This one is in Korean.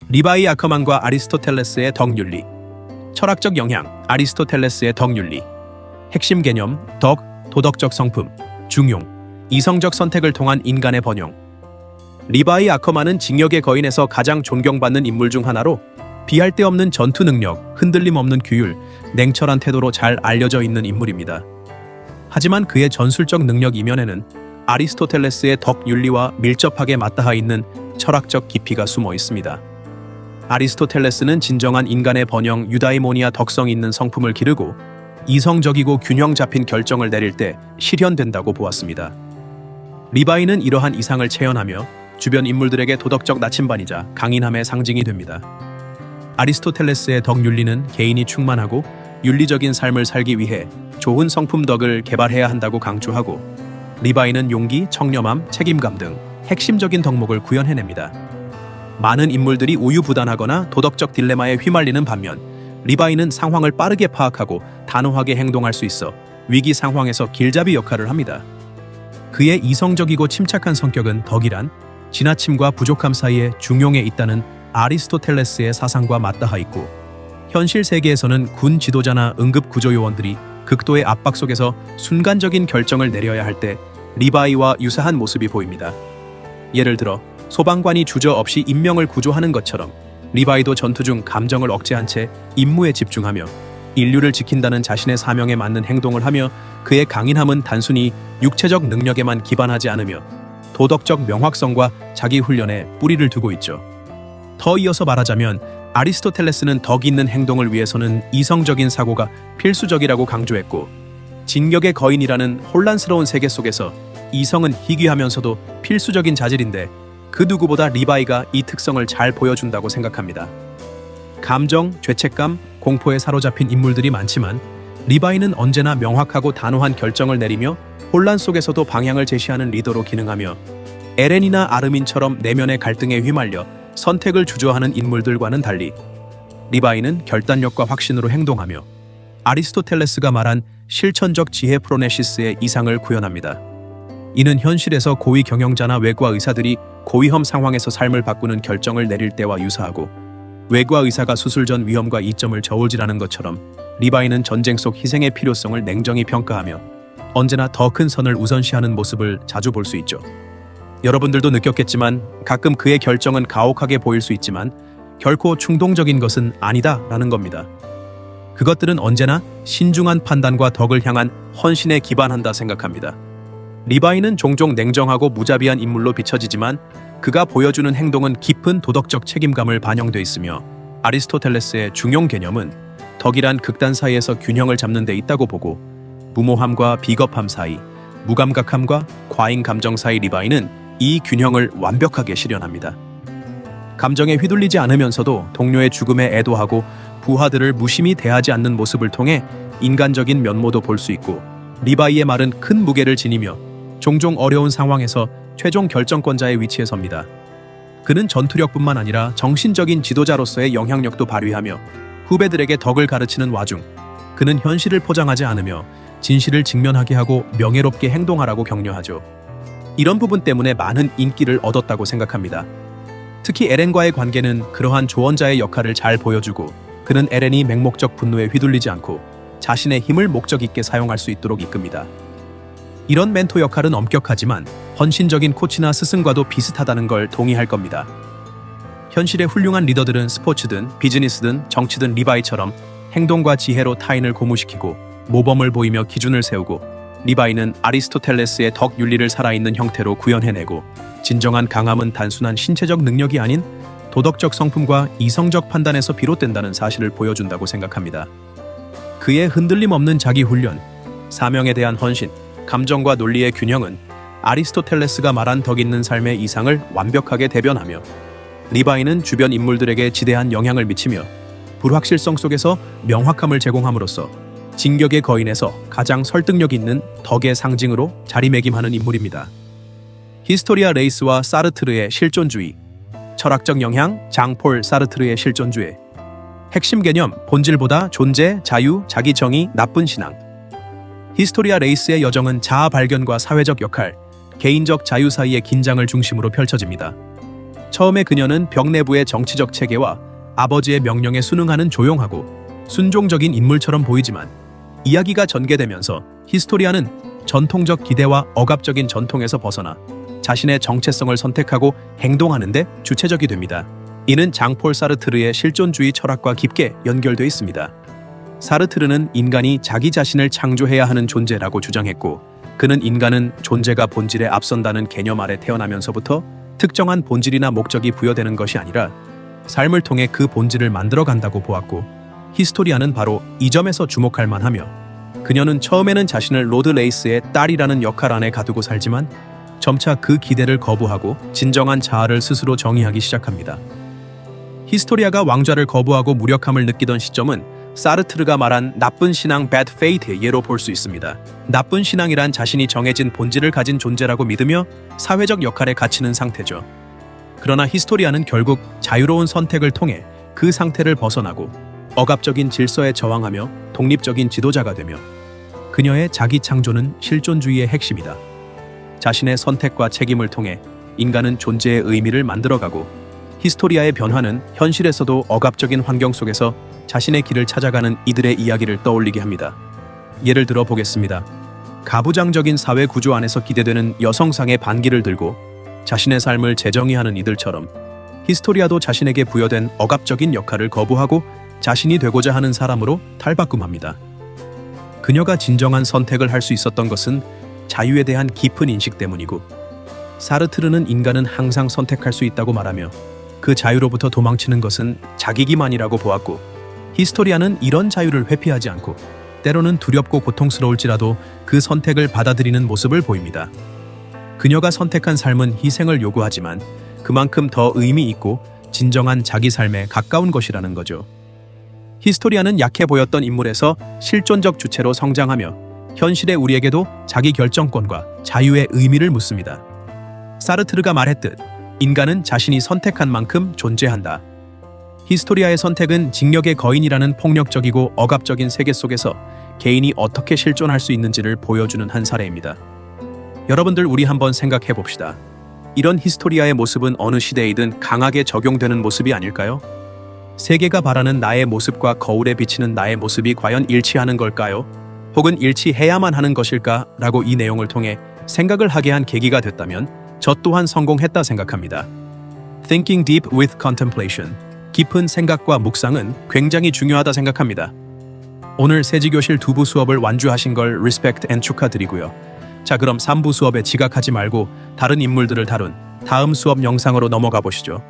리바이 아커만과 아리스토텔레스의 덕윤리. 철학적 영향, 아리스토텔레스의 덕윤리. 핵심 개념, 덕, 도덕적 성품, 중용, 이성적 선택을 통한 인간의 번영. 리바이 아커만은 징역의 거인에서 가장 존경받는 인물 중 하나로 비할 데 없는 전투 능력, 흔들림 없는 규율, 냉철한 태도로 잘 알려져 있는 인물입니다. 하지만 그의 전술적 능력 이면에는 아리스토텔레스의 덕윤리와 밀접하게 맞닿아 있는 철학적 깊이가 숨어 있습니다. 아리스토텔레스는 진정한 인간의 번영, 유다이모니아 덕성 있는 성품을 기르고 이성적이고 균형 잡힌 결정을 내릴 때 실현된다고 보았습니다. 리바이는 이러한 이상을 체현하며 주변 인물들에게 도덕적 나침반이자 강인함의 상징이 됩니다. 아리스토텔레스의 덕윤리는 개인이 충만하고 윤리적인 삶을 살기 위해 좋은 성품 덕을 개발해야 한다고 강조하고, 리바이는 용기, 청렴함, 책임감 등 핵심적인 덕목을 구현해냅니다. 많은 인물들이 우유부단하거나 도덕적 딜레마에 휘말리는 반면 리바이는 상황을 빠르게 파악하고 단호하게 행동할 수 있어 위기 상황에서 길잡이 역할을 합니다. 그의 이성적이고 침착한 성격은 덕이란 지나침과 부족함 사이에 중용에 있다는 아리스토텔레스의 사상과 맞닿아 있고, 현실 세계에서는 군 지도자나 응급 구조요원들이 극도의 압박 속에서 순간적인 결정을 내려야 할 때 리바이와 유사한 모습이 보입니다. 예를 들어 소방관이 주저없이 인명을 구조하는 것처럼 리바이도 전투 중 감정을 억제한 채 임무에 집중하며 인류를 지킨다는 자신의 사명에 맞는 행동을 하며, 그의 강인함은 단순히 육체적 능력에만 기반하지 않으며 도덕적 명확성과 자기 훈련에 뿌리를 두고 있죠. 더 이어서 말하자면 아리스토텔레스는 덕 있는 행동을 위해서는 이성적인 사고가 필수적이라고 강조했고, 진격의 거인이라는 혼란스러운 세계 속에서 이성은 희귀하면서도 필수적인 자질인데 그 누구보다 리바이가 이 특성을 잘 보여준다고 생각합니다. 감정, 죄책감, 공포에 사로잡힌 인물들이 많지만 리바이는 언제나 명확하고 단호한 결정을 내리며 혼란 속에서도 방향을 제시하는 리더로 기능하며, 에렌이나 아르민처럼 내면의 갈등에 휘말려 선택을 주저하는 인물들과는 달리 리바이는 결단력과 확신으로 행동하며 아리스토텔레스가 말한 실천적 지혜 프로네시스의 이상을 구현합니다. 이는 현실에서 고위 경영자나 외과 의사들이 고위험 상황에서 삶을 바꾸는 결정을 내릴 때와 유사하고, 외과 의사가 수술 전 위험과 이점을 저울질하는 것처럼 리바이는 전쟁 속 희생의 필요성을 냉정히 평가하며 언제나 더 큰 선을 우선시하는 모습을 자주 볼 수 있죠. 여러분들도 느꼈겠지만 가끔 그의 결정은 가혹하게 보일 수 있지만 결코 충동적인 것은 아니다라는 겁니다. 그것들은 언제나 신중한 판단과 덕을 향한 헌신에 기반한다 생각합니다. 리바이는 종종 냉정하고 무자비한 인물로 비춰지지만 그가 보여주는 행동은 깊은 도덕적 책임감을 반영돼 있으며, 아리스토텔레스의 중용 개념은 덕이란 극단 사이에서 균형을 잡는 데 있다고 보고, 무모함과 비겁함 사이, 무감각함과 과잉 감정 사이 리바이는 이 균형을 완벽하게 실현합니다. 감정에 휘둘리지 않으면서도 동료의 죽음에 애도하고 부하들을 무심히 대하지 않는 모습을 통해 인간적인 면모도 볼 수 있고, 리바이의 말은 큰 무게를 지니며 종종 어려운 상황에서 최종 결정권자의 위치에 섭니다. 그는 전투력뿐만 아니라 정신적인 지도자로서의 영향력도 발휘하며 후배들에게 덕을 가르치는 와중 그는 현실을 포장하지 않으며 진실을 직면하게 하고 명예롭게 행동하라고 격려하죠. 이런 부분 때문에 많은 인기를 얻었다고 생각합니다. 특히 에렌과의 관계는 그러한 조언자의 역할을 잘 보여주고, 그는 에렌이 맹목적 분노에 휘둘리지 않고 자신의 힘을 목적 있게 사용할 수 있도록 이끕니다. 이런 멘토 역할은 엄격하지만 헌신적인 코치나 스승과도 비슷하다는 걸 동의할 겁니다. 현실의 훌륭한 리더들은 스포츠든 비즈니스든 정치든 리바이처럼 행동과 지혜로 타인을 고무시키고 모범을 보이며 기준을 세우고, 리바이는 아리스토텔레스의 덕윤리를 살아있는 형태로 구현해내고, 진정한 강함은 단순한 신체적 능력이 아닌 도덕적 성품과 이성적 판단에서 비롯된다는 사실을 보여준다고 생각합니다. 그의 흔들림 없는 자기 훈련, 사명에 대한 헌신, 감정과 논리의 균형은 아리스토텔레스가 말한 덕 있는 삶의 이상을 완벽하게 대변하며, 리바이는 주변 인물들에게 지대한 영향을 미치며 불확실성 속에서 명확함을 제공함으로써 진격의 거인에서 가장 설득력 있는 덕의 상징으로 자리매김하는 인물입니다. 히스토리아 레이스와 사르트르의 실존주의. 철학적 영향, 장폴 사르트르의 실존주의. 핵심 개념, 본질보다 존재, 자유, 자기 정의, 나쁜 신앙. 히스토리아 레이스의 여정은 자아 발견과 사회적 역할, 개인적 자유 사이의 긴장을 중심으로 펼쳐집니다. 처음에 그녀는 벽 내부의 정치적 체계와 아버지의 명령에 순응하는 조용하고 순종적인 인물처럼 보이지만 이야기가 전개되면서 히스토리아는 전통적 기대와 억압적인 전통에서 벗어나 자신의 정체성을 선택하고 행동하는 데 주체적이 됩니다. 이는 장폴 사르트르의 실존주의 철학과 깊게 연결되어 있습니다. 사르트르는 인간이 자기 자신을 창조해야 하는 존재라고 주장했고, 그는 인간은 존재가 본질에 앞선다는 개념 아래 태어나면서부터 특정한 본질이나 목적이 부여되는 것이 아니라 삶을 통해 그 본질을 만들어간다고 보았고, 히스토리아는 바로 이 점에서 주목할 만하며, 그녀는 처음에는 자신을 로드 레이스의 딸이라는 역할 안에 가두고 살지만 점차 그 기대를 거부하고 진정한 자아를 스스로 정의하기 시작합니다. 히스토리아가 왕좌를 거부하고 무력함을 느끼던 시점은 사르트르가 말한 나쁜 신앙 bad fate의 예로 볼 수 있습니다. 나쁜 신앙이란 자신이 정해진 본질을 가진 존재라고 믿으며 사회적 역할에 갇히는 상태죠. 그러나 히스토리아는 결국 자유로운 선택을 통해 그 상태를 벗어나고 억압적인 질서에 저항하며 독립적인 지도자가 되며, 그녀의 자기 창조는 실존주의의 핵심이다. 자신의 선택과 책임을 통해 인간은 존재의 의미를 만들어가고, 히스토리아의 변화는 현실에서도 억압적인 환경 속에서 자신의 길을 찾아가는 이들의 이야기를 떠올리게 합니다. 예를 들어 보겠습니다. 가부장적인 사회 구조 안에서 기대되는 여성상의 반기를 들고 자신의 삶을 재정의하는 이들처럼 히스토리아도 자신에게 부여된 억압적인 역할을 거부하고 자신이 되고자 하는 사람으로 탈바꿈합니다. 그녀가 진정한 선택을 할 수 있었던 것은 자유에 대한 깊은 인식 때문이고, 사르트르는 인간은 항상 선택할 수 있다고 말하며 그 자유로부터 도망치는 것은 자기기만이라고 보았고, 히스토리아는 이런 자유를 회피하지 않고 때로는 두렵고 고통스러울지라도 그 선택을 받아들이는 모습을 보입니다. 그녀가 선택한 삶은 희생을 요구하지만 그만큼 더 의미 있고 진정한 자기 삶에 가까운 것이라는 거죠. 히스토리아는 약해 보였던 인물에서 실존적 주체로 성장하며 현실의 우리에게도 자기 결정권과 자유의 의미를 묻습니다. 사르트르가 말했듯 인간은 자신이 선택한 만큼 존재한다. 히스토리아의 선택은 징역의 거인이라는 폭력적이고 억압적인 세계 속에서 개인이 어떻게 실존할 수 있는지를 보여주는 한 사례입니다. 여러분들, 우리 한번 생각해 봅시다. 이런 히스토리아의 모습은 어느 시대이든 강하게 적용되는 모습이 아닐까요? 세계가 바라는 나의 모습과 거울에 비치는 나의 모습이 과연 일치하는 걸까요? 혹은 일치해야만 하는 것일까? 라고 이 내용을 통해 생각을 하게 한 계기가 됐다면 저 또한 성공했다 생각합니다. Thinking deep with contemplation. 깊은 생각과 묵상은 굉장히 중요하다 생각합니다. 오늘 세지교실 2부 수업을 완주하신 걸 리스펙트 앤 축하드리고요. 자, 그럼 3부 수업에 지각하지 말고 다른 인물들을 다룬 다음 수업 영상으로 넘어가 보시죠.